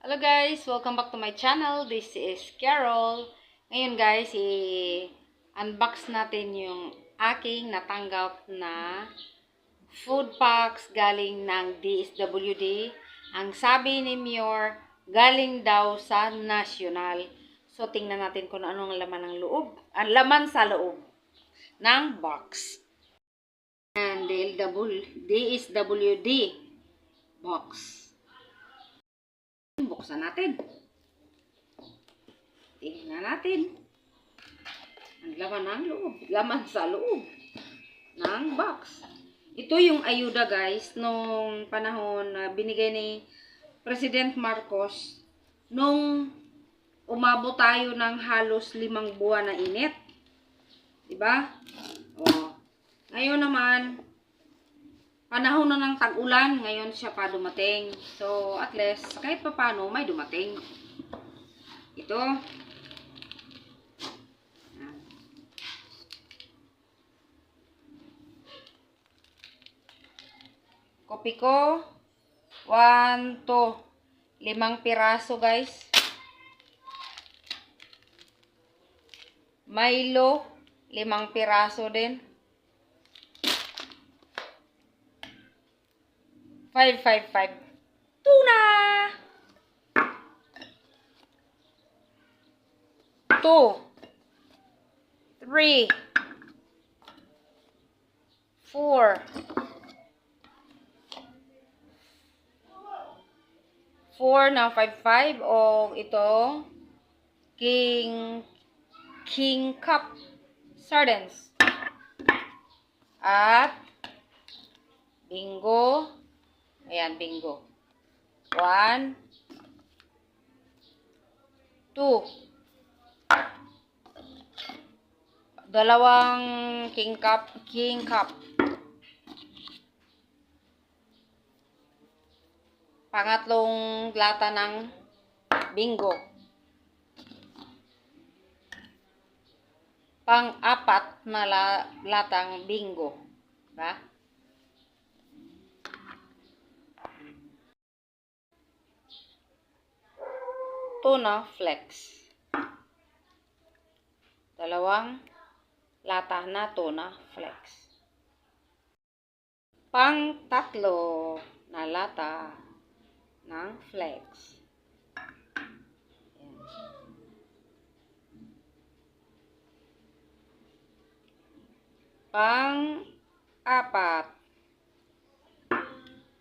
Hello guys! Welcome back to my channel. This is Carol. Ngayon guys, i-unbox natin yung aking natanggap na food packs galing ng DSWD. Ang sabi ni Mior, galing daw sa National. So, tingnan natin kung anong laman ng loob. Ang laman sa loob ng box. And DSWD box. Buksan natin. Tingnan natin. Ang laman ng loob. Laman sa loob ng box. Ito yung ayuda guys, nung panahon na binigay ni President Marcos nung umabot tayo ng halos 5 buwan na init. Diba? O. Ngayon naman, panahon na ng tag-ulan, ngayon siya pa dumating. So, at least, kahit pa paano, may dumating. Ito. Kopi ko. 1, 2, 5 piraso guys. Milo, 5 piraso din. 555. Tuna! 2, 3, 4, 4 na 55 o ito King Cup sardines at Bingo. Ayan, Bingo. 1, 2. Dalawang King Cup. Pangatlong lata ng Bingo. Pang-apat na latang Bingo. Diba? Tuna Flex. Dalawang lata na Tuna Flex. Pang-tatlo na lata ng Flex. Ayan. Pang-apat.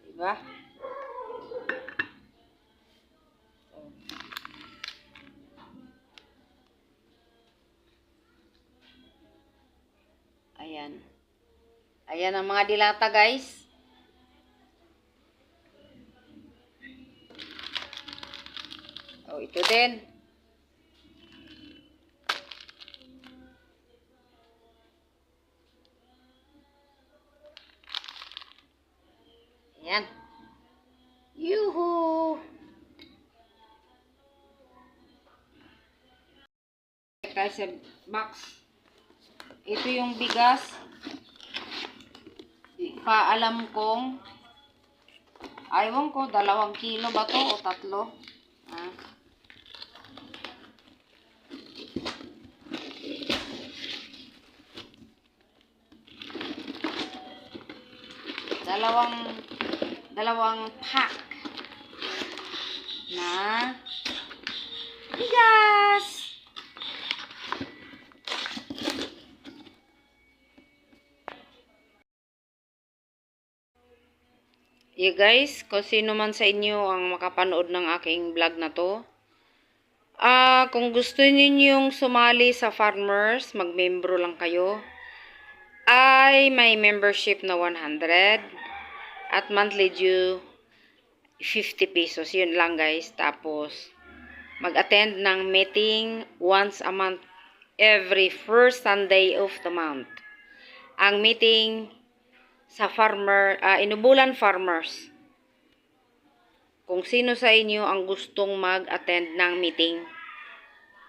Diba? Ayan. Ayan ang mga dilata guys. Oh, ito din. Ayan. Yuhu! Sa box. Ito yung bigas. Paalam kong aywan ko, 2 kilo ba to o 3? Ah. Dalawang pack na bigas. Yeah guys, kung sino man sa inyo ang makapanood ng aking vlog na to, kung gusto ninyong sumali sa farmers, magmembro lang kayo, ay may membership na 100 at monthly due 50 pesos. Yun lang guys. Tapos, mag-attend ng meeting once a month, every first Sunday of the month. Ang meeting sa Inubulan Farmers. Kung sino sa inyo ang gustong mag-attend ng meeting,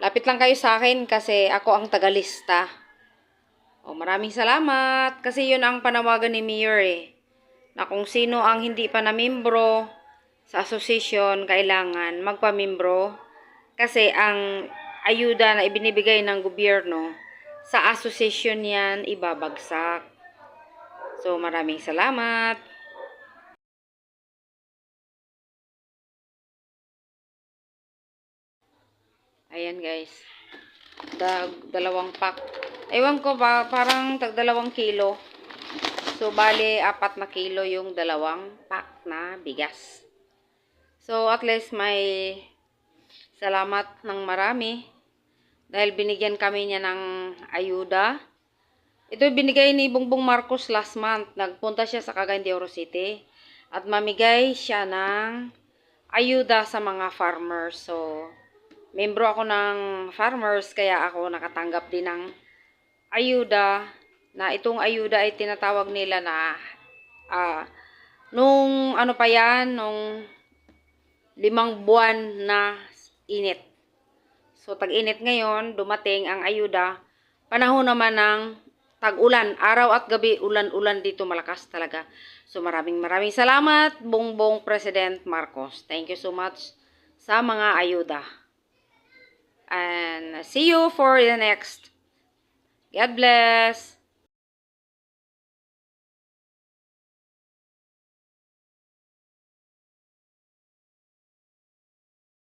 lapit lang kayo sa akin kasi ako ang tagalista. Maraming salamat kasi yun ang panawagan ni Mayor na kung sino ang hindi pa na membro sa association, kailangan magpamimbro kasi ang ayuda na ibinibigay ng gobyerno sa association yan ibabagsak. So, maraming salamat. Ayan guys. Dalawang pack. Ewan ko ba, parang tag 2 kilo. So, bali 4 na kilo yung dalawang pack na bigas. So, at least may salamat ng marami. Dahil binigyan kami niya ng ayuda. Ito binigay ni Bongbong Marcos last month. Nagpunta siya sa Cagayan de Oro City. At mamigay siya ng ayuda sa mga farmers. So, membro ako ng farmers, kaya ako nakatanggap din ng ayuda. Na itong ayuda ay tinatawag nila na nung ano pa yan, nung 5 buwan na init. So, tag-init ngayon, dumating ang ayuda. Panahon naman ng tag-ulan. Araw at gabi, ulan-ulan dito, malakas talaga. So, maraming salamat, Bongbong President Marcos. Thank you so much sa mga ayuda. And see you for the next. God bless.